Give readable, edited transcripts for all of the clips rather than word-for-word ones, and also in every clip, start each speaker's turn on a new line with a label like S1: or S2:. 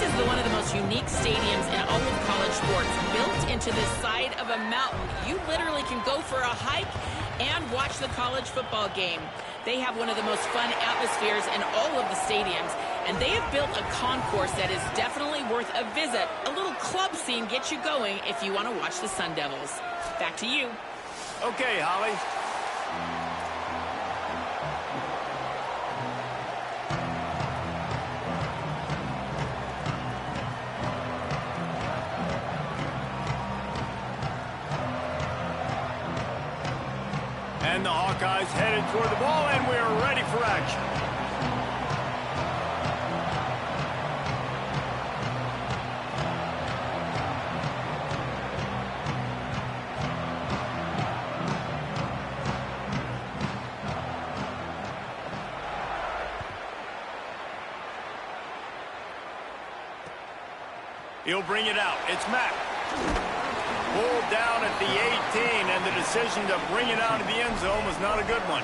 S1: is one of the most unique stadiums in all of college sports. Built into the side of a mountain, you literally can go for a hike and watch the college football game. They have one of the most fun atmospheres in all of the stadiums, and they have built a concourse that is definitely worth a visit. A little club scene gets you going if you want to watch the Sun Devils. Back to you.
S2: Okay, Holly. And the Hawkeyes headed toward the ball, and we're ready for action. He'll bring it out. It's Mack. Pulled down at the 18, and the decision to bring it out of the end zone was not a good one.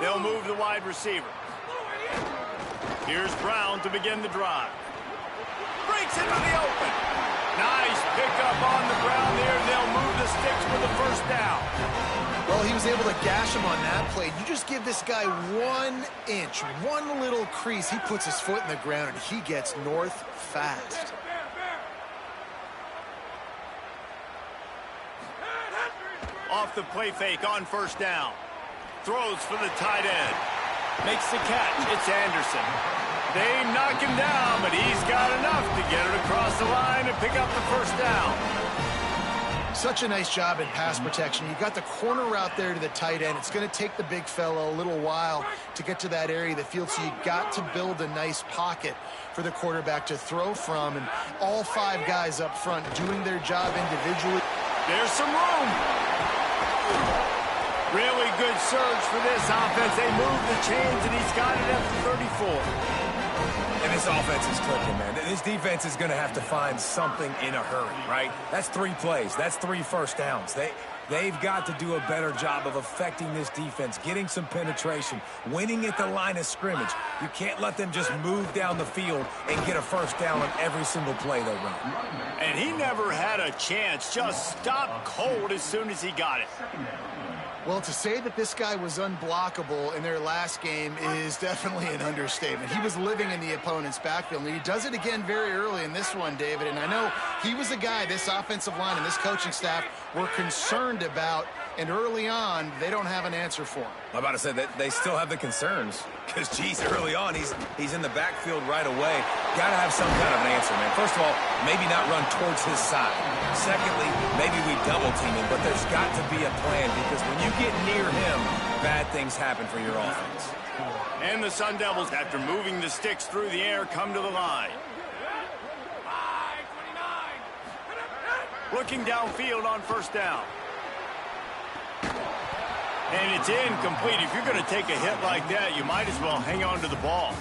S2: They'll move the wide receiver. Here's Brown to begin the drive. Breaks into the open. Nice pickup on the ground there. They'll move the sticks for the first down.
S3: Well, he was able to gash him on that play. You just give this guy 1 inch, one little crease. He puts his foot in the ground, and he gets north fast.
S2: Off the play fake on first down. Throws for the tight end. Makes the catch. It's Anderson. They knock him down, but he's got enough to get it across the line and pick up the first down.
S3: Such a nice job in pass protection. You got the corner route there to the tight end. It's going to take the big fella a little while to get to that area of the field, so you got to build a nice pocket for the quarterback to throw from, and all 5 guys up front doing their job individually.
S2: There's some room. Really good surge for this offense. They move the chains, and he's got it at the 34.
S4: And this offense is clicking, man. This defense is going to have to find something in a hurry, right? That's 3 plays. That's 3 first downs. They've got to do a better job of affecting this defense, getting some penetration, winning at the line of scrimmage. You can't let them just move down the field and get a first down on every single play they run.
S2: And he never had a chance. Just stopped cold as soon as he got it.
S3: Well, to say that this guy was unblockable in their last game is definitely an understatement. He was living in the opponent's backfield, and he does it again very early in this one, David. And I know he was a guy this offensive line and this coaching staff were concerned about, and early on, they don't have an answer for him.
S4: I'm about to say that they still have the concerns because, geez, early on, he's in the backfield right away. Got to have some kind of an answer, man. First of all, maybe not run towards his side. Secondly, maybe we double team him, but there's got to be a plan because when you get near him, bad things happen for your offense.
S2: And the Sun Devils, after moving the sticks through the air, come to the line. Looking downfield on first down. And it's incomplete. If you're going to take a hit like that, you might as well hang on to the ball.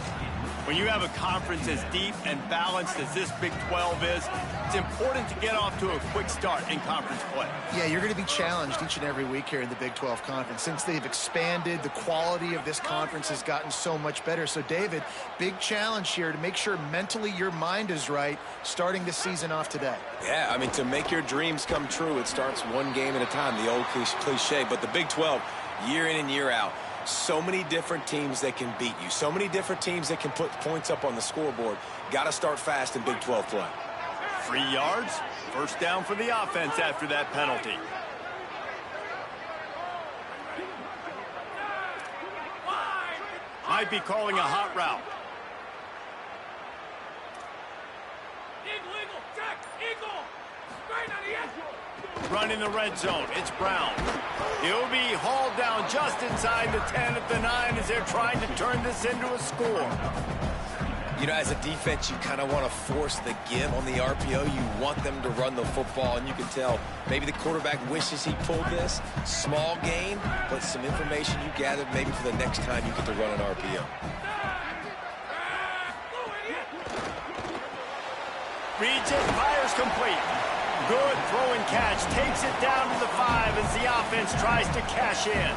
S2: When you have a conference as deep and balanced as this Big 12 is, it's important to get off to a quick start in conference play.
S3: Yeah, you're going to be challenged each and every week here in the Big 12 Conference. Since they've expanded, the quality of this conference has gotten so much better. So, David, big challenge here to make sure mentally your mind is right starting this season off today.
S5: Yeah, I mean, to make your dreams come true, it starts one game at a time, the old cliche. But the Big 12, year in and year out, so many different teams that can beat you. So many different teams that can put points up on the scoreboard. Got to start fast in Big 12 play.
S2: 3 yards. First down for the offense after that penalty. Might be calling a hot route. Run in the red zone. It's Brown. He'll be hauled down just inside the 10 at the 9 as they're trying to turn this into a score.
S5: You know, as a defense, you kind of want to force the give on the RPO. You want them to run the football, and you can tell maybe the quarterback wishes he pulled this. Small gain, but some information you gathered maybe for the next time you get to run an RPO.
S2: Reads it, fires complete. Good throw and catch. Takes it down to the 5 as the offense tries to cash in.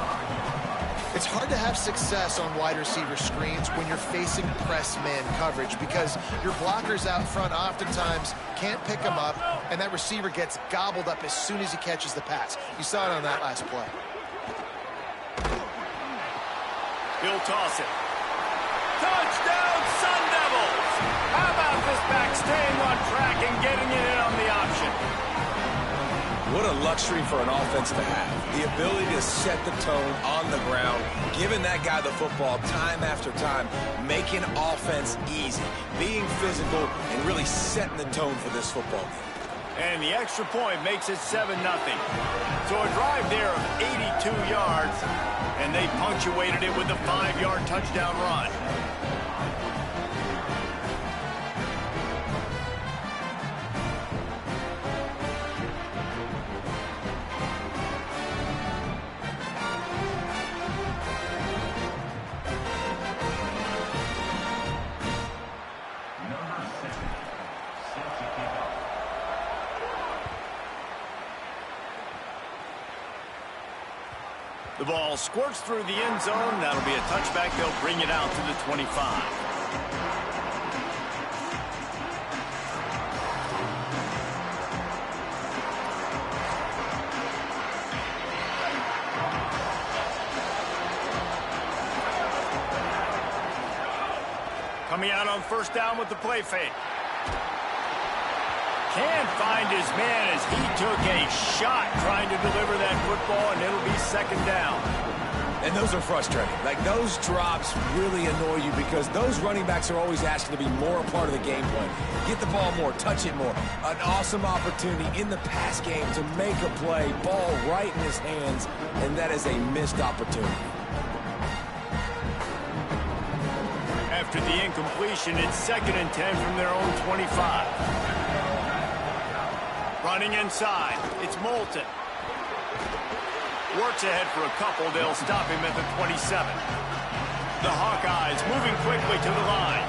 S3: It's hard to have success on wide receiver screens when you're facing press man coverage because your blockers out front oftentimes can't pick them up, and that receiver gets gobbled up as soon as he catches the pass. You saw it on that last play.
S2: He'll toss it. Touchdown, Sun Devils! How about this back staying on track and getting it in on the option?
S5: What a luxury for an offense to have. The ability to set the tone on the ground, giving that guy the football time after time, making offense easy, being physical, and really setting the tone for this football game.
S2: And the extra point makes it 7-0. So a drive there of 82 yards, and they punctuated it with a 5-yard touchdown run. The ball squirts through the end zone. That'll be a touchback. They'll bring it out to the 25. Coming out on first down with the play fake. Can't find his man as he took a shot trying to deliver that football, and it'll be second down.
S5: And those are frustrating. Like, those drops really annoy you because those running backs are always asking to be more a part of the game plan. Get the ball more, touch it more. An awesome opportunity in the pass game to make a play, ball right in his hands, and that is a missed opportunity.
S2: After the incompletion, it's 2nd and 10 from their own 25. Running inside, it's Moulton. Works ahead for a couple, they'll stop him at the 27. The Hawkeyes moving quickly to the line.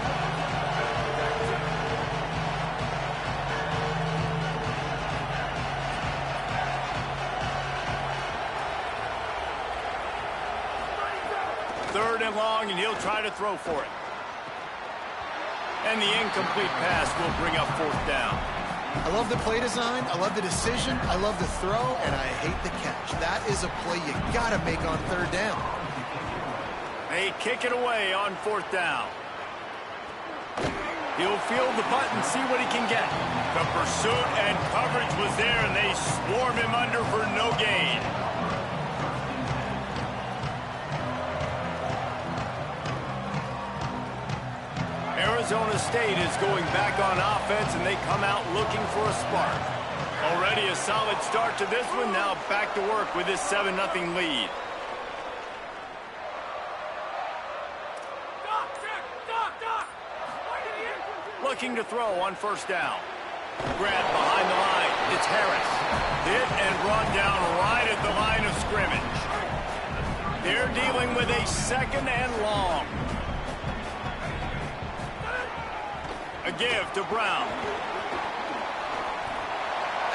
S2: Third and long, and he'll try to throw for it. And the incomplete pass will bring up 4th down.
S3: I love the play design, I love the decision, I love the throw, and I hate the catch. That is a play you gotta make on 3rd down.
S2: They kick it away on 4th down. He'll field the punt and see what he can get. The pursuit and coverage was there, and they swarm him under for no gain. Arizona State is going back on offense, and they come out looking for a spark. Already a solid start to this one. Now back to work with this 7-0 lead. Looking to throw on first down. Grabbed behind the line. It's Harris. Hit and brought down right at the line of scrimmage. They're dealing with a 2nd and long. A give to Brown.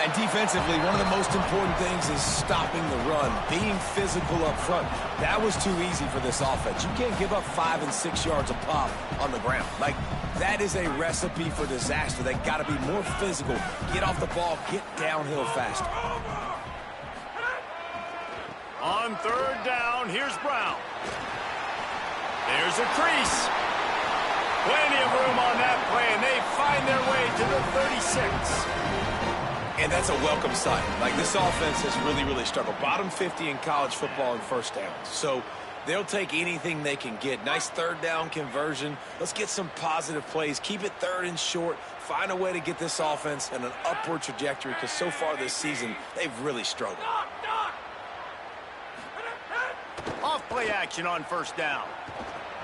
S5: And defensively, one of the most important things is stopping the run, being physical up front. That was too easy for this offense. You can't give up 5 and 6 yards a pop on the ground. Like, that is a recipe for disaster. They got to be more physical. Get off the ball, get downhill faster.
S2: On 3rd down, here's Brown. There's a crease. Plenty of room on that play, and they find their way to the 36.
S5: And that's a welcome sight. Like, this offense has really struggled. Bottom 50 in college football in first downs. So they'll take anything they can get. Nice 3rd down conversion. Let's get some positive plays. Keep it 3rd and short. Find a way to get this offense in an upward trajectory, because so far this season, they've really struggled.
S2: Off play action on first down.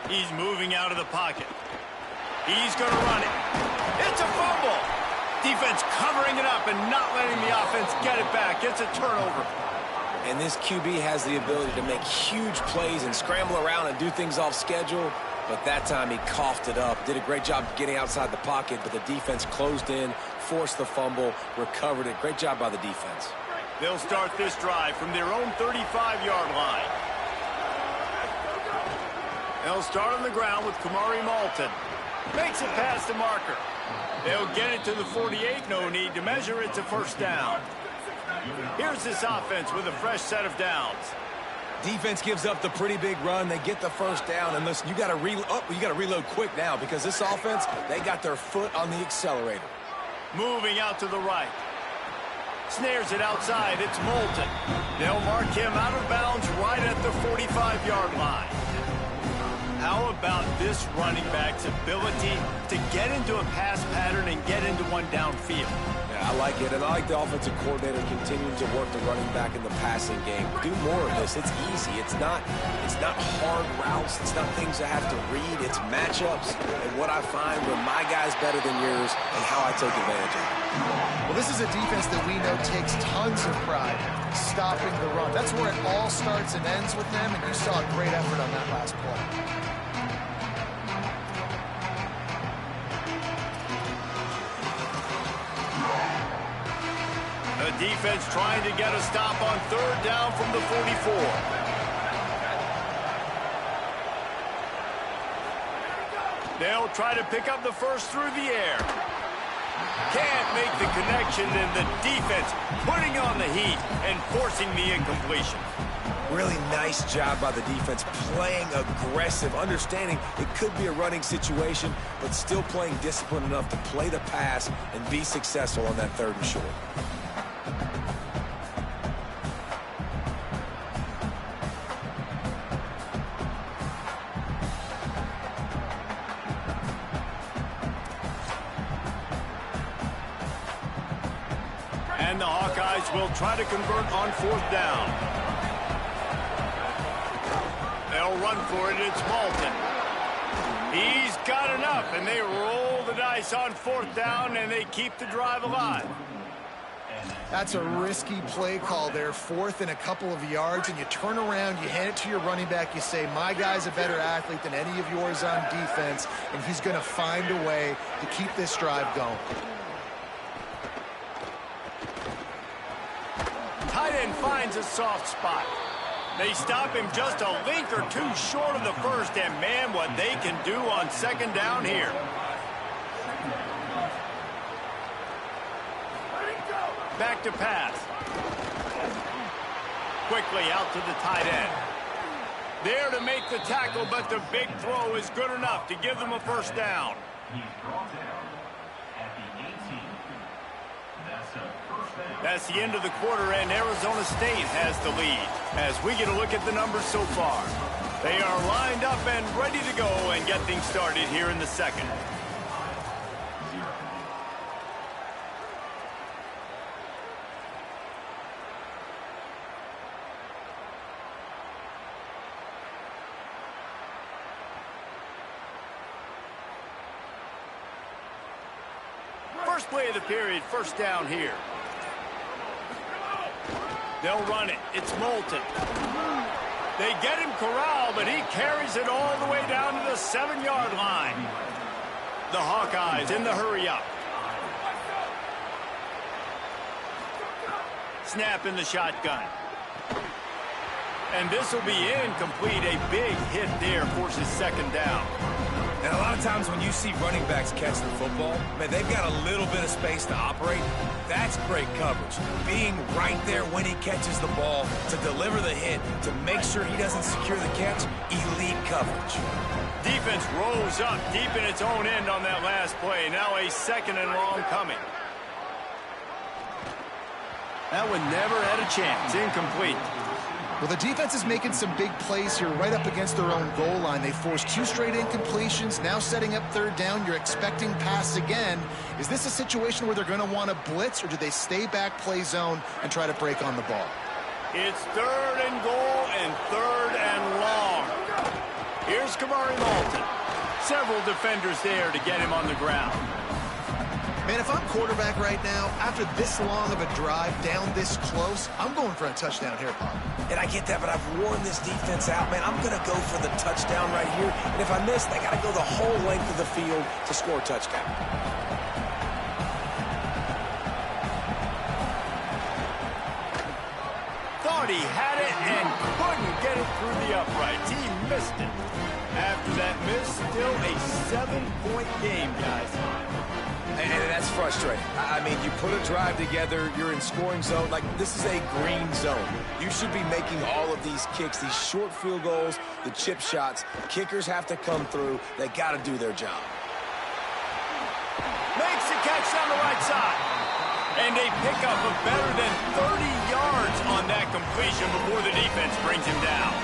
S2: He's moving out of the pocket. He's going to run it. It's a fumble. Defense covering it up and not letting the offense get it back. It's a turnover.
S5: And this QB has the ability to make huge plays and scramble around and do things off schedule. But that time he coughed it up. Did a great job getting outside the pocket, but the defense closed in, forced the fumble, recovered it. Great job by the defense.
S2: They'll start this drive from their own 35-yard line. They'll start on the ground with Kamari Malton. Makes it past the marker. They'll get it to the 48. No need to measure. It's a first down. Here's this offense with a fresh set of downs.
S5: Defense gives up the pretty big run. They get the first down. And listen, you got to reload quick now because this offense, they got their foot on the accelerator.
S2: Moving out to the right. Snares it outside. It's Moulton. They'll mark him out of bounds right at the 45-yard line. How about this running back's ability to get into a pass pattern and get into one downfield?
S5: Yeah, I like it, and I like the offensive coordinator continuing to work the running back in the passing game. Do more of this. It's easy. It's not hard routes. It's not things I have to read. It's matchups and what I find when my guy's better than yours and how I take advantage of it.
S3: Well, this is a defense that we know takes tons of pride stopping the run. That's where it all starts and ends with them, and you saw a great effort on that last play.
S2: The defense trying to get a stop on third down from the 44. They'll try to pick up the first through the air. Can't make the connection, and the defense putting on the heat and forcing the incompletion.
S5: Really nice job by the defense, playing aggressive, understanding it could be a running situation, but still playing disciplined enough to play the pass and be successful on that third and short.
S2: And the Hawkeyes will try to convert on fourth down. They'll run for it. It's Malton. He's got enough, and they roll the dice on fourth down, and they keep the drive alive.
S3: That's a risky play call there, fourth and a couple of yards, and you turn around, you hand it to your running back, you say, my guy's a better athlete than any of yours on defense, and he's going to find a way to keep this drive going.
S2: Tight end finds a soft spot. They stop him just a length or two short of the first, and man, what they can do on second down here. Back to pass. Quickly out to the tight end. There to make the tackle, but the big throw is good enough to give them a first down.
S6: He's brought down at the 18. That's a first down.
S2: That's the end of the quarter, and Arizona State has the lead. As we get a look at the numbers so far, they are lined up and ready to go and get things started here in the second. First play of the period, first down here. They'll run it. It's Moulton. They get him corralled, but he carries it all the way down to the 7-yard line. The Hawkeyes in the hurry-up. Snap in the shotgun. And this will be incomplete. A big hit there forces second down.
S4: And a lot of times when you see running backs catch the football, man, they've got a little bit of space to operate. That's great coverage. Being right there when he catches the ball to deliver the hit, to make sure he doesn't secure the catch, elite coverage.
S2: Defense rolls up deep in its own end on that last play. Now a second and long coming. That one never had a chance. Incomplete.
S3: Well, the defense is making some big plays here right up against their own goal line. They forced 2 straight incompletions, now setting up third down. You're expecting pass again. Is this a situation where they're going to want to blitz, or do they stay back, play zone, and try to break on the ball?
S2: It's third and goal and third and long. Here's Kamari Malton. several defenders there to get him on the ground.
S3: Man, if I'm quarterback right now, after this long of a drive down this close, I'm going for a touchdown here, Pop.
S4: And I get that, but I've worn this defense out, man. I'm going to go for the touchdown right here. And if I miss, they got to go the whole length of the field to score a touchdown.
S2: Thought he had it and couldn't get it through the uprights. He missed it. After that miss, still a 7-point game, guys.
S4: And that's frustrating. I mean, you put a drive together, you're in scoring zone. Like, this is a green zone. You should be making all of these kicks, these short field goals, the chip shots. Kickers have to come through. They got to do their job.
S2: Makes the catch on the right side. And a pickup of better than 30 yards on that completion before the defense brings him down.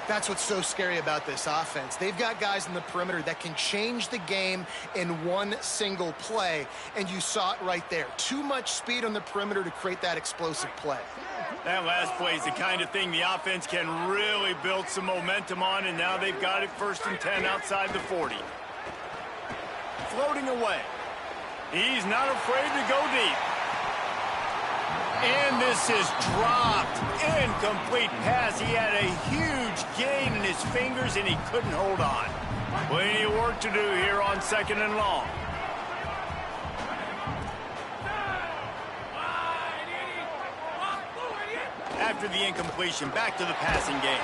S3: That's what's so scary about this offense. They've got guys in the perimeter that can change the game in one single play, and you saw it right there. Too much speed on the perimeter to create that explosive play.
S2: That last play is the kind of thing the offense can really build some momentum on, and now they've got it 1st and 10 outside the 40. Floating away. He's not afraid to go deep. And this is dropped. Incomplete pass. He had a huge gain in his fingers, and he couldn't hold on. Plenty of work to do here on 2nd and long. After the incompletion, back to the passing game.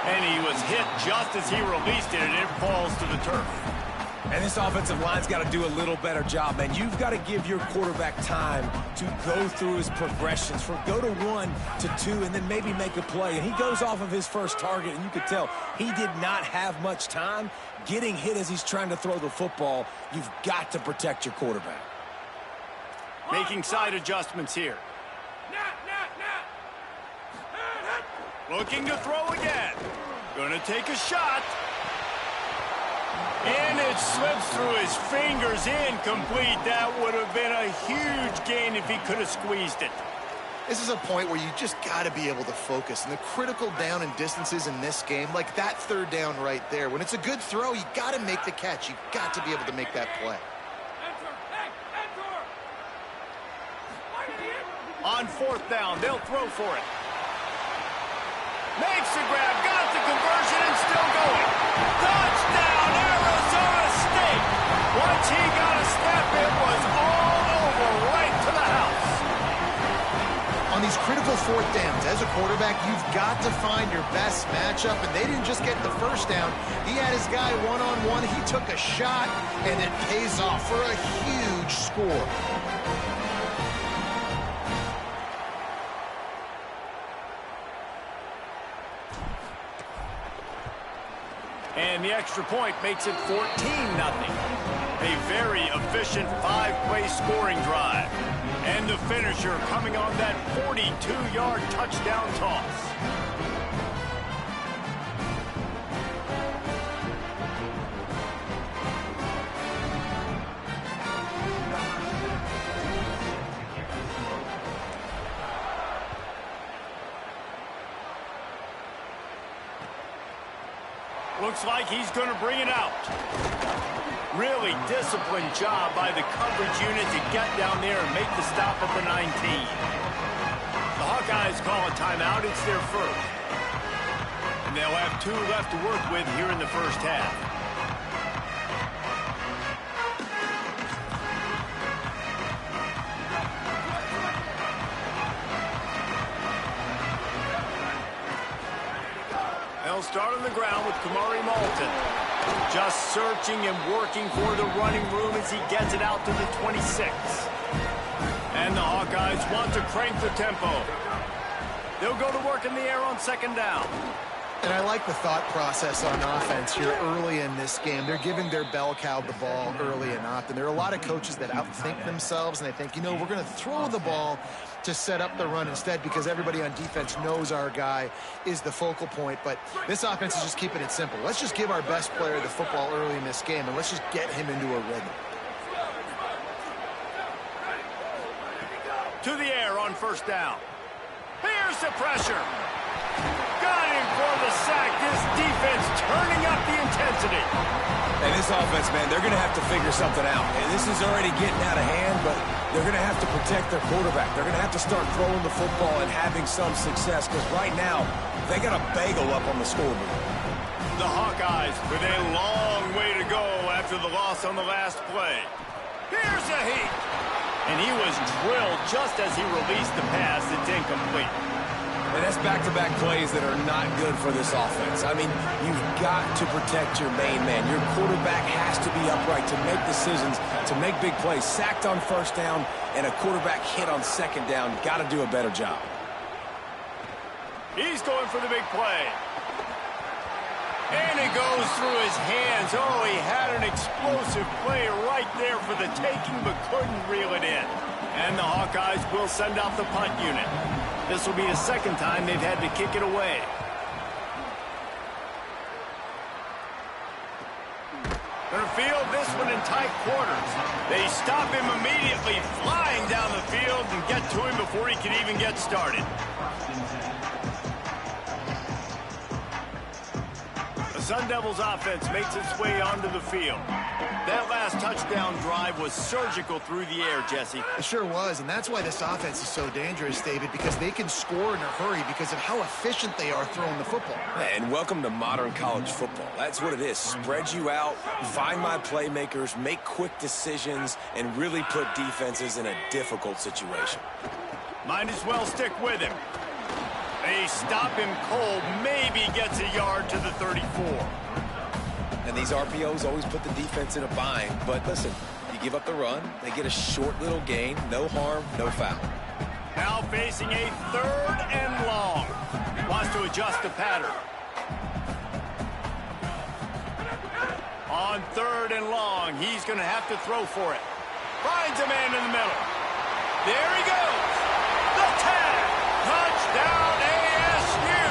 S2: And he was hit just as he released it, and it falls to the turf.
S4: And this offensive line's got to do a little better job, man. You've got to give your quarterback time to go through his progressions, from go to 1 to 2, and then maybe make a play. And he goes off of his first target, and you could tell he did not have much time getting hit as he's trying to throw the football. You've got to protect your quarterback.
S2: Making side adjustments here. Looking to throw again. Gonna take a shot. And it slips through his fingers, incomplete. That would have been a huge gain if he could have squeezed it.
S3: This is a point where you just got to be able to focus. And the critical down and distances in this game, like that 3rd down right there, when it's a good throw, you got to make the catch. You got to be able to make that play.
S2: On 4th down, they'll throw for it. Makes the grab, got the conversion, and still going. Touchdown, Arizona State. Once he got a step, it was all over, right to the house.
S3: On these critical 4th downs, as a quarterback, you've got to find your best matchup, and they didn't just get the 1st down. He had his guy one-on-one. He took a shot, and it pays off for a huge score.
S2: And the extra point makes it 14-0. A very efficient 5-play scoring drive. And the finisher coming on that 42-yard touchdown toss. Looks like he's going to bring it out. Really disciplined job by the coverage unit to get down there and make the stop at the 19. The Hawkeyes call a timeout. It's their 1st. And they'll have 2 left to work with here in the 1st half. They'll start on the ground with Kamari Malton. Just searching and working for the running room as he gets it out to the 26. And the Hawkeyes want to crank the tempo. They'll go to work in the air on 2nd down.
S3: And I like the thought process on offense here early in this game. They're giving their bell cow the ball early and often. There are a lot of coaches that outthink themselves, and they think, you know, we're going to throw the ball to set up the run instead because everybody on defense knows our guy is the focal point. But this offense is just keeping it simple. Let's just give our best player the football early in this game, and let's just get him into a rhythm.
S2: To the air on 1st down. Here's the pressure. Got him for the sack. This defense turning up the intensity.
S4: this offense, man, they're going to have to figure something out. And this is already getting out of hand, but they're going to have to protect their quarterback. They're going to have to start throwing the football and having some success because right now they got a bagel up on the scoreboard.
S2: The Hawkeyes with a long way to go after the loss on the last play. Here's a heat. And he was drilled just as he released the pass. It's incomplete.
S4: And that's back-to-back plays that are not good for this offense. I mean, you've got to protect your main man. Your quarterback has to be upright to make decisions, to make big plays. Sacked on first down and a quarterback hit on second down. Got to do a better job.
S2: He's going for the big play. And it goes through his hands. Oh, he had an explosive play right there for the taking, but couldn't reel it in. And the Hawkeyes will send out the punt unit. This will be the second time they've had to kick it away. Gonna field this one in tight quarters. They stop him immediately, flying down the field and get to him before he can even get started. Sun Devils offense makes its way onto the field. That last touchdown drive was surgical through the air, Jesse.
S3: It sure was, and that's why this offense is so dangerous, David, because they can score in a hurry because of how efficient they are throwing the football.
S4: And welcome to modern college football. That's what it is. Spread you out, find my playmakers, make quick decisions, and really put defenses in a difficult situation.
S2: Might as well stick with him. They stop him cold, maybe gets a yard to the 34.
S4: And these RPOs always put the defense in a bind. But listen, you give up the run, they get a short little gain, no harm, no foul.
S2: Now facing a 3rd and long. Wants to adjust the pattern. On 3rd and long, he's going to have to throw for it. Finds a man in the middle. There he goes. The tag. Touchdown ASU.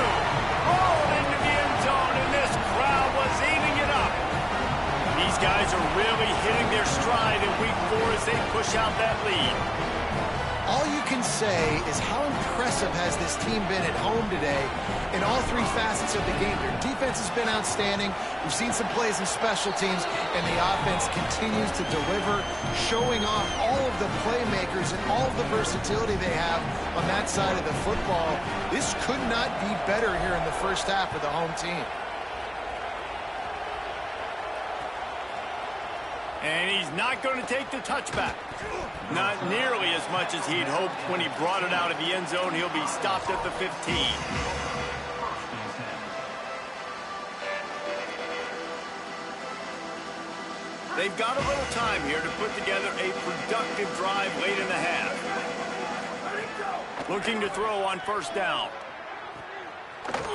S2: Rolled into the end zone, and this crowd was eating it up. These guys are really hitting their stride in week 4 as they push out that lead.
S3: All you can say is how impressive has this team been at home today in all 3 facets of the game. Their defense has been outstanding. We've seen some plays in special teams, and the offense continues to deliver, showing off all of the playmakers and all of the versatility they have on that side of the football. This could not be better here in the first half for the home team.
S2: And he's not going to take the touchback. Not nearly as much as he'd hoped when he brought it out of the end zone. He'll be stopped at the 15. They've got a little time here to put together a productive drive late in the half. Looking to throw on first down.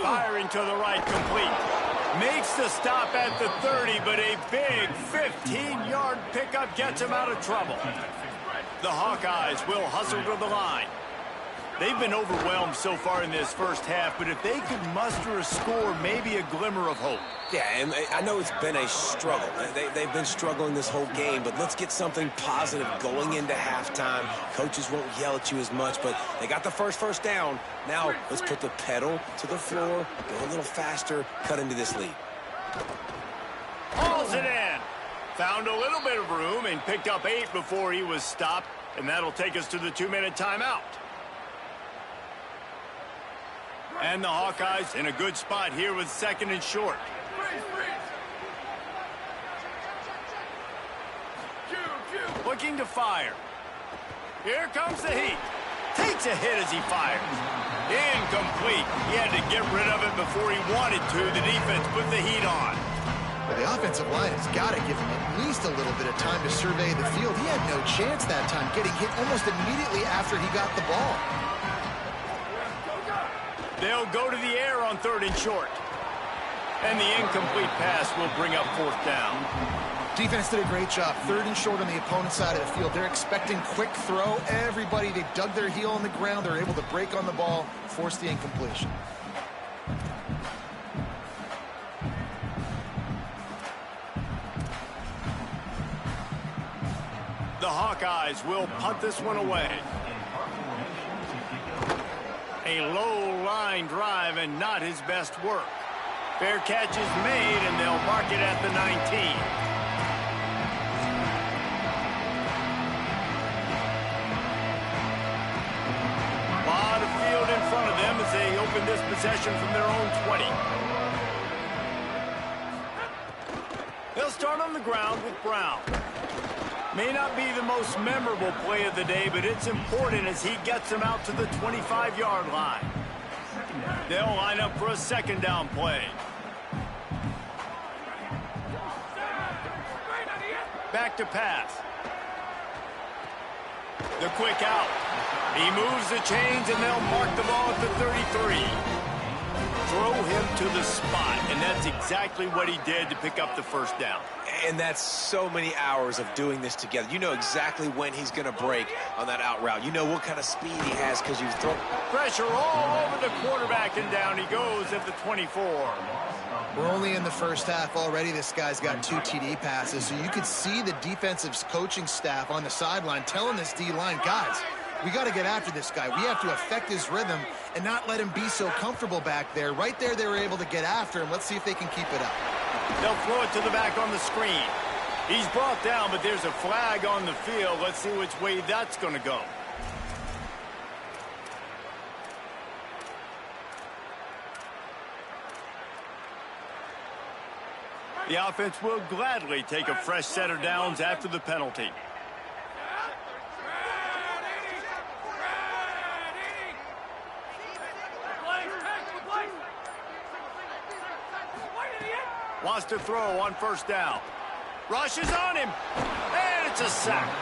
S2: Firing to the right, complete. Makes the stop at the 30, but a big 15-yard pickup gets him out of trouble. The Hawkeyes will hustle to the line. They've been overwhelmed so far in this first half, but if they could muster a score, maybe a glimmer of hope.
S4: Yeah, and I know it's been a struggle. They've been struggling this whole game, but let's get something positive going into halftime. Coaches won't yell at you as much, but they got the first down. Now let's put the pedal to the floor, go a little faster, cut into this lead.
S2: Hauls it in. Found a little bit of room and picked up 8 before he was stopped, and that'll take us to the 2-minute timeout. And the Hawkeyes in a good spot here with 2nd and short. Looking to fire. Here comes the heat. Takes a hit as he fires. Incomplete. He had to get rid of it before he wanted to. The defense put the heat on.
S3: Well, the offensive line has got to give him at least a little bit of time to survey the field. He had no chance that time, getting hit almost immediately after he got the ball.
S2: They'll go to the air on 3rd and short. And the incomplete pass will bring up 4th down.
S3: Defense did a great job. 3rd and short on the opponent's side of the field. They're expecting quick throw. Everybody, they dug their heel on the ground. They're able to break on the ball, force the incompletion.
S2: The Hawkeyes will punt this one away. A low line drive and not his best work. Fair catch is made, and they'll mark it at the 19. moving this possession from their own 20. They'll start on the ground with Brown. May not be the most memorable play of the day, but it's important as he gets them out to the 25-yard line. They'll line up for a second down play. Back to pass. The quick out. He moves the chains, and they'll mark the ball at the 33. Throw him to the spot, and that's exactly what he did to pick up the first down.
S5: And that's so many hours of doing this together. You know exactly when he's going to break on that out route. You know what kind of speed he has because you've thrown.
S2: Pressure all over the quarterback, and down he goes at the 24.
S3: We're only in the first half already. This guy's got 2 TD passes, so you could see the defensive coaching staff on the sideline telling this D-line, guys, we got to get after this guy. We have to affect his rhythm and not let him be so comfortable back there. Right there, they were able to get after him. Let's see if they can keep it up.
S2: They'll throw it to the back on the screen. He's brought down, but there's a flag on the field. Let's see which way that's going to go. The offense will gladly take a fresh set of downs after the penalty. Wants to throw on first down. Rushes on him. And it's a sack.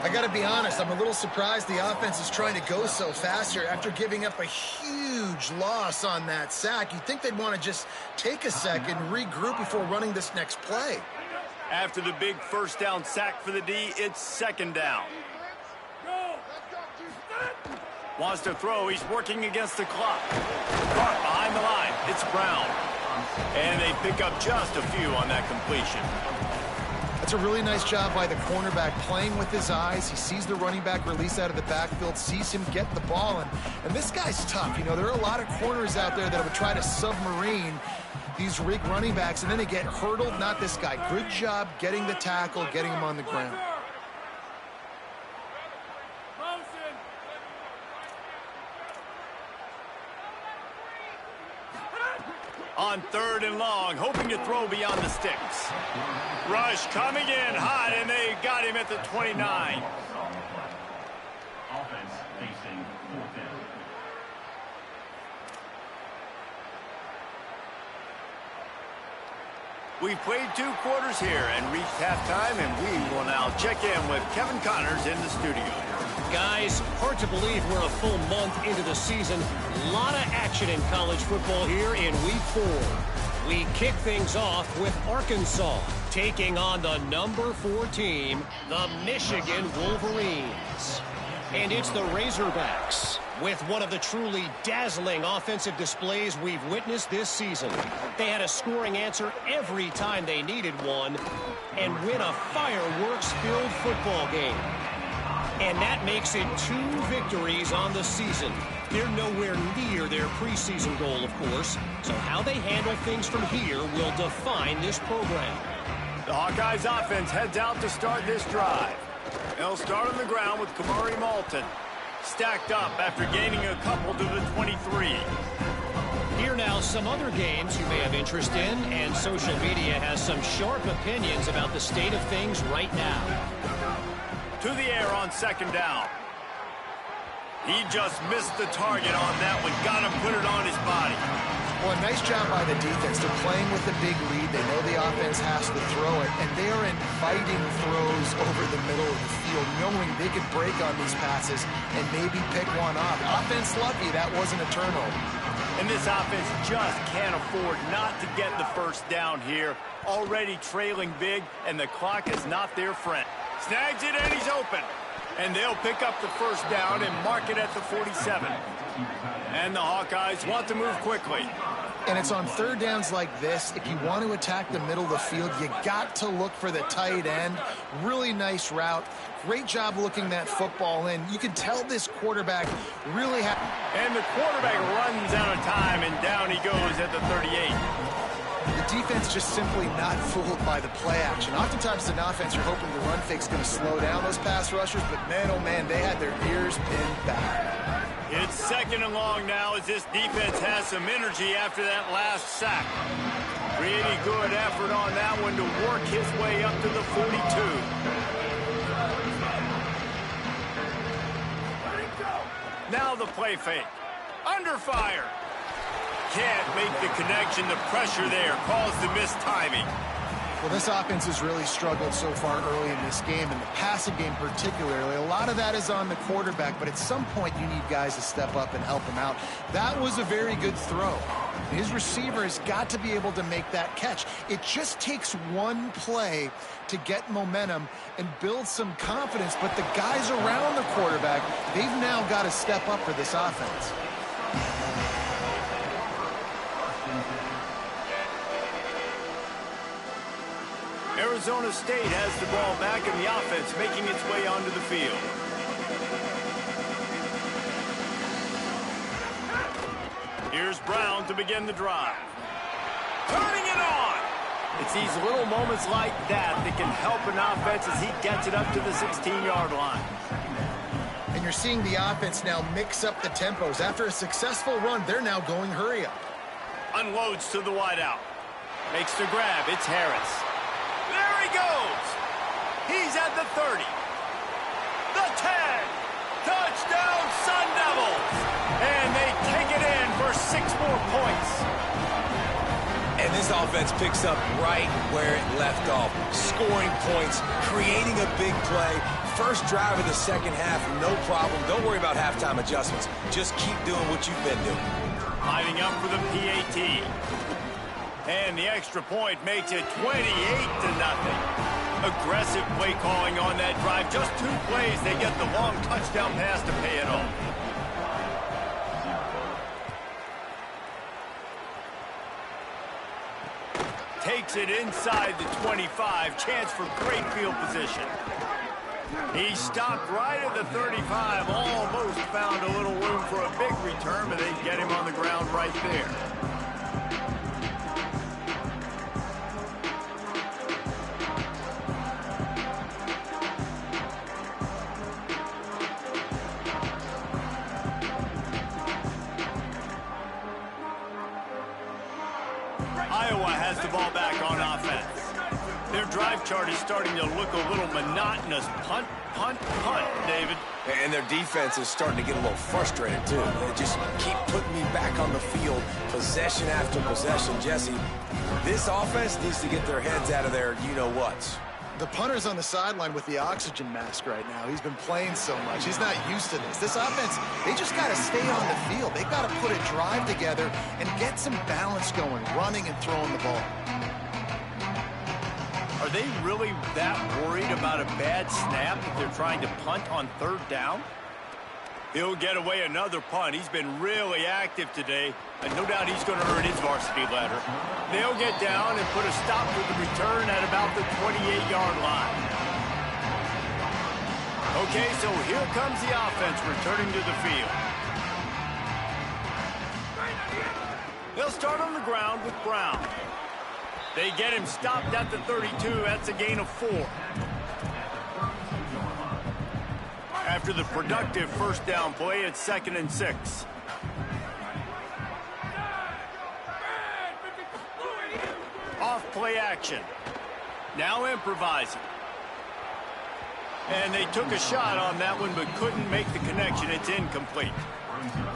S3: I got to be honest, I'm a little surprised the offense is trying to go so fast here after giving up a huge loss on that sack. You'd think they'd want to just take a second, regroup before running this next play.
S2: After the big first down sack for the D, it's second down. Wants to throw. He's working against the clock. Behind the line, it's Brown. And they pick up just a few on that completion.
S3: That's a really nice job by the cornerback playing with his eyes. He sees the running back release out of the backfield, sees him get the ball. And this guy's tough. You know, there are a lot of corners out there that would try to submarine these rig running backs, and then they get hurdled. Not this guy. Good job getting the tackle, getting him on the ground.
S2: On third and long, hoping to throw beyond the sticks. Rush coming in hot, and they got him at the 29.
S6: Offense facing fourth down.
S2: We've played 2 quarters here and reached halftime, and we will now check in with Kevin Connors in the studio.
S7: Guys, hard to believe we're a full month into the season. A lot of action in college football here in Week 4. We kick things off with Arkansas taking on the number 4 team, the Michigan Wolverines. And it's the Razorbacks with one of the truly dazzling offensive displays we've witnessed this season. They had a scoring answer every time they needed one and win a fireworks-filled football game. And that makes it 2 victories on the season. They're nowhere near their preseason goal, of course. So how they handle things from here will define this program.
S2: The Hawkeyes offense heads out to start this drive. They'll start on the ground with Kamari Malton. Stacked up after gaining a couple to the 23.
S7: Here now some other games you may have interest in, and social media has some sharp opinions about the state of things right now.
S2: To the air on second down. He just missed the target on that one. Got to put it on his body.
S3: Well, nice job by the defense. They're playing with a big lead. They know the offense has to throw it, and they are inviting throws over the middle of the field, knowing they could break on these passes and maybe pick one off. Offense lucky that wasn't a turnover.
S2: And this offense just can't afford not to get the first down here. Already trailing big, and the clock is not their friend. Snags it, and he's open. And they'll pick up the first down and mark it at the 47. And the Hawkeyes want to move quickly.
S3: And it's on third downs like this. If you want to attack the middle of the field, you got to look for the tight end. Really nice route. Great job looking that football in. You can tell this quarterback really
S2: And the quarterback runs out of time, and down he goes at the 38.
S3: The defense just simply not fooled by the play action. Oftentimes, as an offense, you're hoping the run fake's going to slow down those pass rushers, but man, oh man, they had their ears pinned back.
S2: It's 2nd and long now as this defense has some energy after that last sack. Really good effort on that one to work his way up to the 42. Now the play fake. Under fire. Can't make the connection. The pressure there caused the missed timing.
S3: Well, this offense has really struggled so far early in this game, and the passing game particularly. A lot of that is on the quarterback, but at some point you need guys to step up and help him out. That was a very good throw. His receiver has got to be able to make that catch. It just takes one play to get momentum and build some confidence, but the guys around the quarterback, they've now got to step up for this offense.
S2: Arizona State has the ball back and the offense making its way onto the field. Here's Brown to begin the drive. Turning it on! It's these little moments like that that can help an offense as he gets it up to the 16-yard line.
S3: And you're seeing the offense now mix up the tempos. After a successful run, they're now going hurry up.
S2: Unloads to the wideout. Makes the grab. It's Harris. There he goes. He's at the 30. The 10. Touchdown, Sun Devils. And they take it in for 6 more points.
S5: And this offense picks up right where it left off. Scoring points, creating a big play. First drive of the second half, no problem. Don't worry about halftime adjustments. Just keep doing what you've been doing.
S2: Lining up for the PAT. And the extra point makes it 28-0. Aggressive play calling on that drive. Just 2 plays, they get the long touchdown pass to pay it off. Takes it inside the 25. Chance for great field position. He stopped right at the 35. Almost found a little room for a big return, but they get him on the ground right there. Iowa has the ball back on offense. Their drive chart is starting to look a little monotonous. Punt, punt, punt, David.
S5: And their defense is starting to get a little frustrated, too. They just keep putting me back on the field, possession after possession. Jesse, this offense needs to get their heads out of their you-know-whats.
S3: The punter's on the sideline with the oxygen mask right now. He's been playing so much. He's not used to this. This offense, they just got to stay on the field. They've got to put a drive together and get some balance going, running and throwing the ball.
S2: Are they really that worried about a bad snap that they're trying to punt on 3rd down? He'll get away another punt. He's been really active today, and no doubt he's going to earn his varsity letter. They'll get down and put a stop to the return at about the 28-yard line. Okay, so here comes the offense returning to the field. They'll start on the ground with Brown. They get him stopped at the 32. That's a gain of 4. After the productive first down play, it's 2nd and 6. Off play action. Now improvising. And they took a shot on that one, but couldn't make the connection. It's incomplete.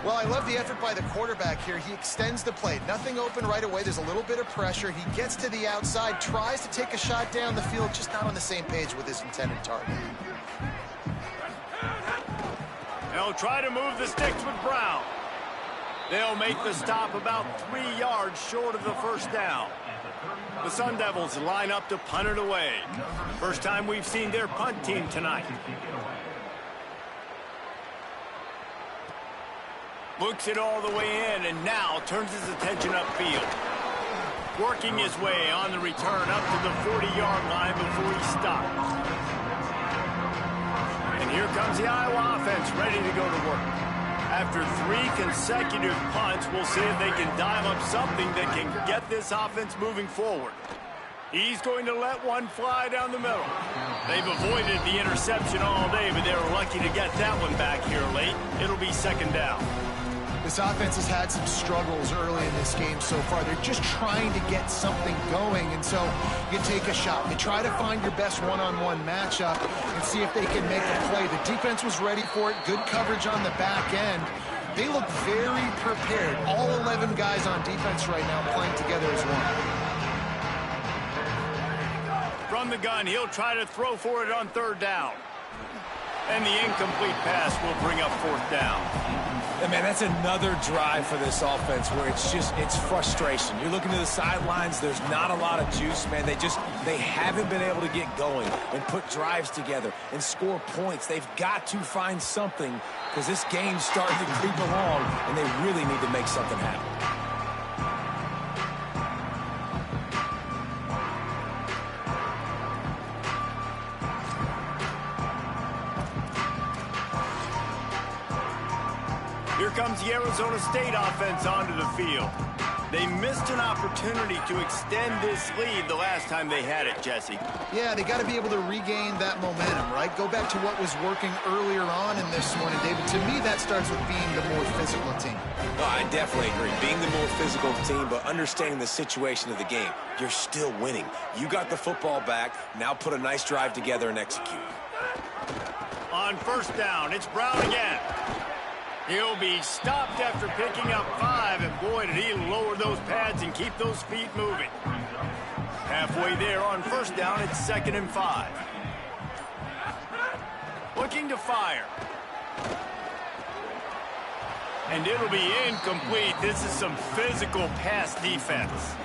S3: Well, I love the effort by the quarterback here. He extends the play. Nothing open right away. There's a little bit of pressure. He gets to the outside, tries to take a shot down the field, just not on the same page with his intended target.
S2: They'll try to move the sticks with Brown. They'll make the stop about 3 yards short of the first down. The Sun Devils line up to punt it away. First time we've seen their punt team tonight. Looks it all the way in and now turns his attention upfield. Working his way on the return up to the 40-yard line before he stops. And here comes the Iowa offense ready to go to work. After 3 consecutive punts, we'll see if they can dial up something that can get this offense moving forward. He's going to let one fly down the middle. They've avoided the interception all day, but they were lucky to get that one back here late. It'll be 2nd down.
S3: This offense has had some struggles early in this game so far. They're just trying to get something going, and so you take a shot. You try to find your best one-on-one matchup and see if they can make a play. The defense was ready for it. Good coverage on the back end. They look very prepared. All 11 guys on defense right now playing together as one.
S2: From the gun, he'll try to throw for it on 3rd down. And the incomplete pass will bring up 4th down.
S4: And man, that's another drive for this offense where it's frustration. You're looking to the sidelines, there's not a lot of juice, man. They haven't been able to get going and put drives together and score points. They've got to find something because this game's starting to creep along and they really need to make something happen.
S2: Here comes the Arizona State offense onto the field. They missed an opportunity to extend this lead the last time they had it, Jesse.
S3: Yeah, they got to be able to regain that momentum, right? Go back to what was working earlier on in this one. And, David, to me, that starts with being the more physical team.
S5: No, I definitely agree. Being the more physical team, but understanding the situation of the game. You're still winning. You got the football back. Now put a nice drive together and execute.
S2: On 1st down, it's Brown again. He'll be stopped after picking up 5, and boy, did he lower those pads and keep those feet moving. Halfway there on 1st down, it's 2nd and 5. Looking to fire. And it'll be incomplete. This is some physical pass defense.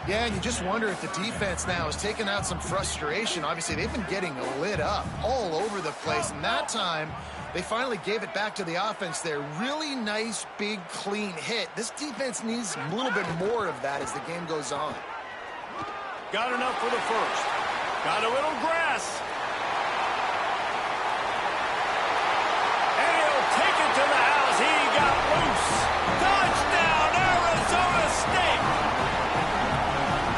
S3: Yeah, and you just wonder if the defense now has taken out some frustration. Obviously, they've been getting lit up all over the place, and that time they finally gave it back to the offense there. Really nice, big, clean hit. This defense needs a little bit more of that as the game goes on.
S2: Got enough for the 1st. Got a little grass. And he'll take it to the house. He got loose. Touchdown, Arizona State.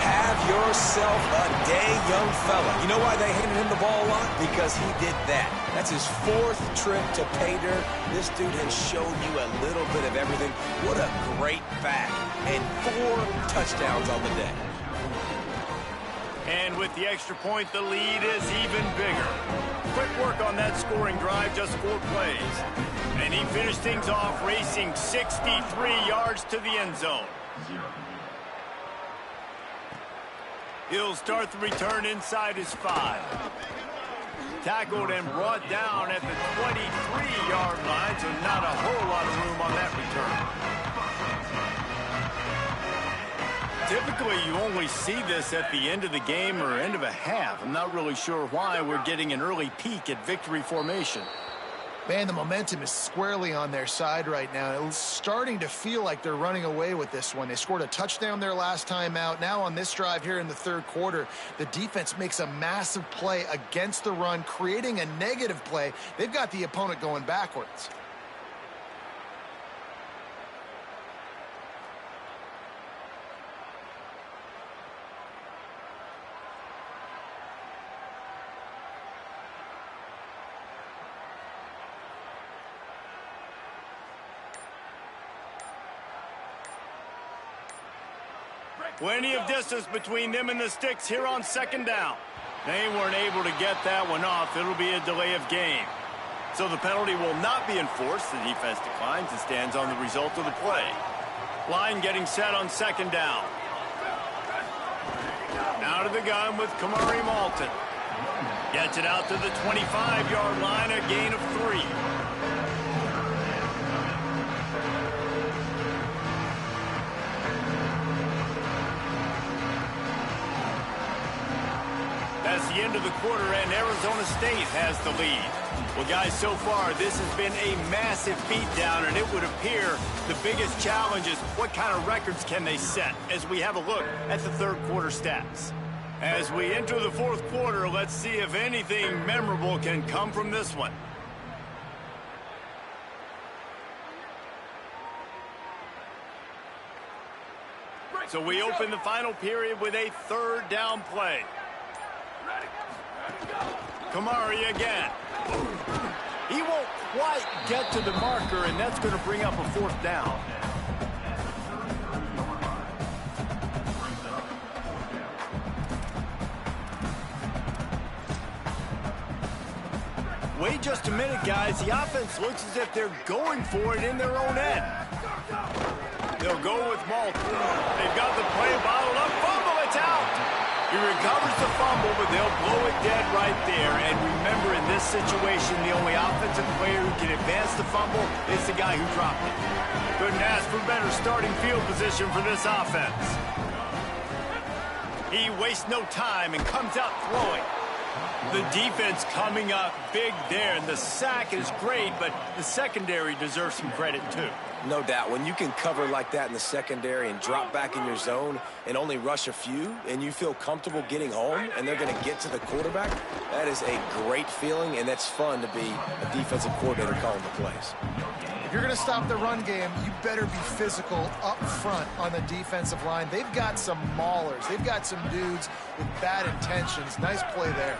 S5: Have yourself a day, young fella. You know why they handed him the ball a lot? Because he did that. That's his 4th trip to pay dirt. This dude has shown you a little bit of everything. What a great back. And 4 touchdowns on the day.
S2: And with the extra point, the lead is even bigger. Quick work on that scoring drive, just 4 plays. And he finished things off racing 63 yards to the end zone. He'll start the return inside his 5. Tackled and brought down at the 23-yard line, so not a whole lot of room on that return. Typically, you only see this at the end of the game or end of a half. I'm not really sure why we're getting an early peek at victory formation.
S3: Man, the momentum is squarely on their side right now. It's starting to feel like they're running away with this one. They scored a touchdown their last time out. Now on this drive here in the 3rd quarter, the defense makes a massive play against the run, creating a negative play. They've got the opponent going backwards.
S2: Plenty of distance between them and the sticks here on 2nd down. They weren't able to get that one off. It'll be a delay of game. So the penalty will not be enforced. The defense declines and stands on the result of the play. Line getting set on 2nd down. Out of the gun with Kamari Malton. Gets it out to the 25-yard line, a gain of 3. That's the end of the quarter, and Arizona State has the lead. Well, guys, so far, this has been a massive beatdown, and it would appear the biggest challenge is what kind of records can they set as we have a look at the 3rd quarter stats. As we enter the 4th quarter, let's see if anything memorable can come from this one. So we open the final period with a third down play. Kamari again. He won't quite get to the marker, and that's going to bring up a fourth down. Wait just a minute, guys. The offense looks as if they're going for it in their own end. They'll go with Malt. They've got the play bottled up. Fumble, it's out. He recovers the fumble, but they'll blow it dead right there. And remember, in this situation, the only offensive player who can advance the fumble is the guy who dropped it. Couldn't ask for better starting field position for this offense. He wastes no time and comes out throwing. The defense coming up big there, and the sack is great, but the secondary deserves some credit too.
S5: No doubt. When you can cover like that in the secondary and drop back in your zone and only rush a few, and you feel comfortable getting home and they're going to get to the quarterback, that is a great feeling, and that's fun to be a defensive coordinator calling the plays.
S3: If you're going to stop the run game, you better be physical up front on the defensive line. They've got some maulers. They've got some dudes with bad intentions. Nice play there.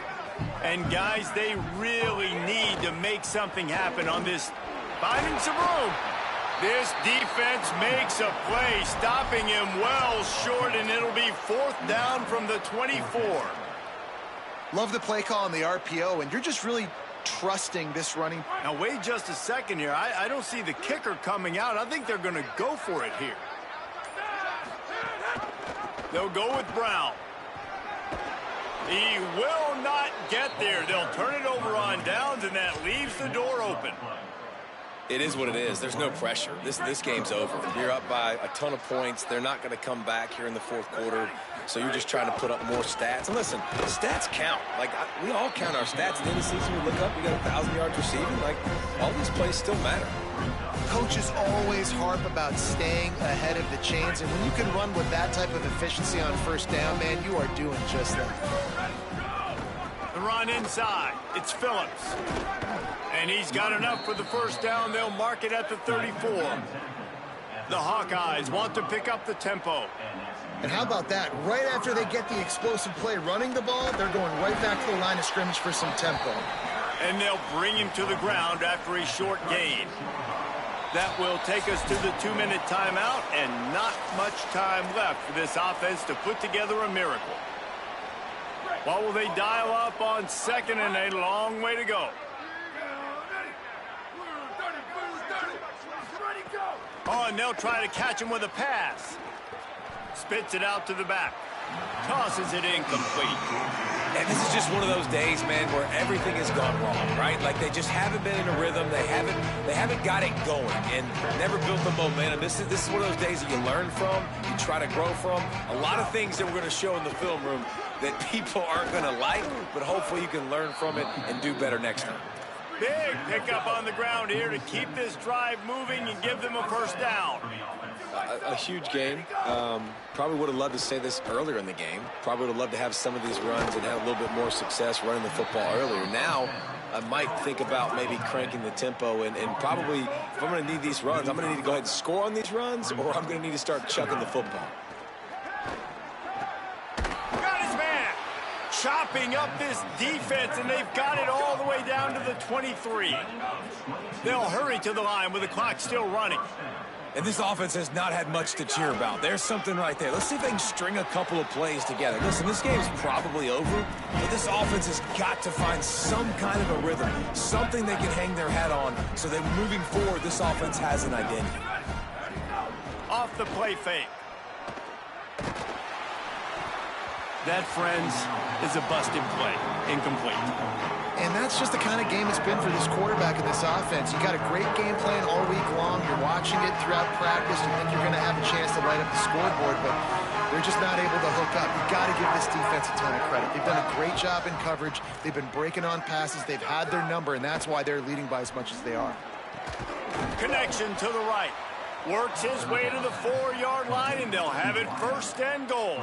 S2: And, guys, they really need to make something happen on this. Finding some room. This defense makes a play, stopping him well short, and it'll be fourth down from the 24.
S3: Love the play call on the RPO, and you're just really trusting this running.
S2: Now, wait just a second here. I don't see the kicker coming out. I think they're going to go for it here. They'll go with Brown. He will not get there. They'll turn it over on downs, and that leaves the door open.
S5: It is what it is. There's no pressure. This game's over. You're up by a ton of points. They're not going to come back here in the fourth quarter. So you're just trying to put up more stats. And listen, stats count. Like, we all count our stats. At the end of the season, we look up, we got 1,000 yards receiving. Like, all these plays still matter.
S3: Coaches always harp about staying ahead of the chains. And when you can run with that type of efficiency on first down, man, you are doing just that.
S2: The run inside. It's Phillips. And he's got enough for the first down. They'll mark it at the 34. The Hawkeyes want to pick up the tempo.
S3: And how about that? Right after they get the explosive play running the ball, they're going right back to the line of scrimmage for some tempo.
S2: And they'll bring him to the ground after a short gain. That will take us to the 2-minute timeout, and not much time left for this offense to put together a miracle. What will they dial up on second, and a long way to go? Oh, and they'll try to catch him with a pass. Spits it out to the back. Tosses it incomplete.
S5: And this is just one of those days, man, where everything has gone wrong, right? Like, they just haven't been in a rhythm. They haven't got it going and never built the momentum. This is one of those days that you learn from, you try to grow from. A lot of things that we're going to show in the film room that people aren't going to like, but hopefully you can learn from it and do better next time.
S2: Big pickup on the ground here to keep this drive moving and give them a first down.
S5: A huge game. Probably would have loved to say this earlier in the game. Probably would have loved to have some of these runs and have a little bit more success running the football earlier. Now, I might think about maybe cranking the tempo and probably, if I'm going to need these runs, I'm going to need to go ahead and score on these runs, or I'm going to need to start chucking the football.
S2: Got his man. Chopping up this defense, and they've got it all the way down to the 23. They'll hurry to the line with the clock still running.
S4: And this offense has not had much to cheer about. There's something right there. Let's see if they can string a couple of plays together. Listen, this game's probably over, but this offense has got to find some kind of a rhythm, something they can hang their hat on so that moving forward, this offense has an identity.
S2: Off the play fake. That, friends, is a busted play. Incomplete.
S3: And that's just the kind of game it's been for this quarterback and this offense. You got a great game plan all week long. You're watching it throughout practice. You think you're going to have a chance to light up the scoreboard, but they're just not able to hook up. You got to give this defense a ton of credit. They've done a great job in coverage. They've been breaking on passes. They've had their number, and that's why they're leading by as much as they are.
S2: Connection to the right. Works his way to the 4-yard line, and they'll have it first and goal.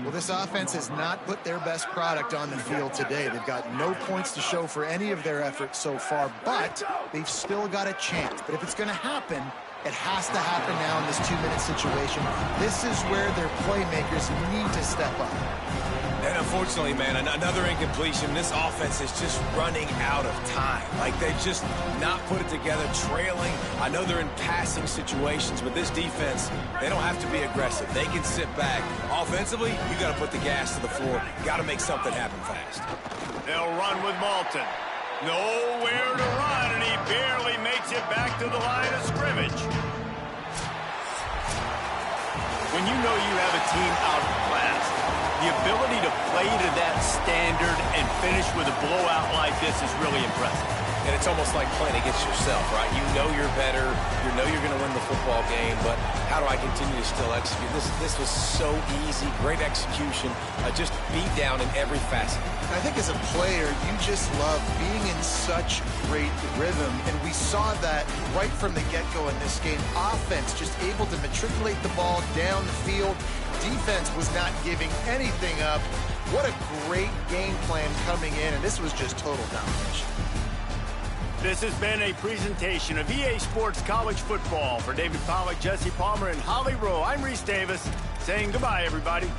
S3: Well, this offense has not put their best product on the field today. They've got no points to show for any of their efforts so far, but they've still got a chance. But if it's going to happen, It has to happen now in this 2-minute situation. This is where their playmakers need to step up.
S4: And unfortunately, man, another incompletion. This offense is just running out of time. Like, they've just not put it together, trailing. I know they're in passing situations, but this defense, they don't have to be aggressive. They can sit back. Offensively, you got to put the gas to the floor. Got to make something happen fast.
S2: They'll run with Malton. Nowhere to run, and he barely makes it back to the line of scrimmage. When you know you have a team outclassed, the ability to play to that standard and finish with a blowout like this is really impressive.
S5: And it's almost like playing against yourself, right? You know you're better. You know you're going to win the football game, but how do I continue to still execute? This was so easy. Great execution. Just beat down in every facet.
S3: I think as a player, you just love being in such great rhythm, and we saw that right from the get-go in this game. Offense just able to matriculate the ball down the field. Defense was not giving anything up. What a great game plan coming in, and this was just total domination.
S2: This has been a presentation of EA Sports College Football. For David Pollack, Jesse Palmer, and Holly Rowe, I'm Reese Davis saying goodbye, everybody.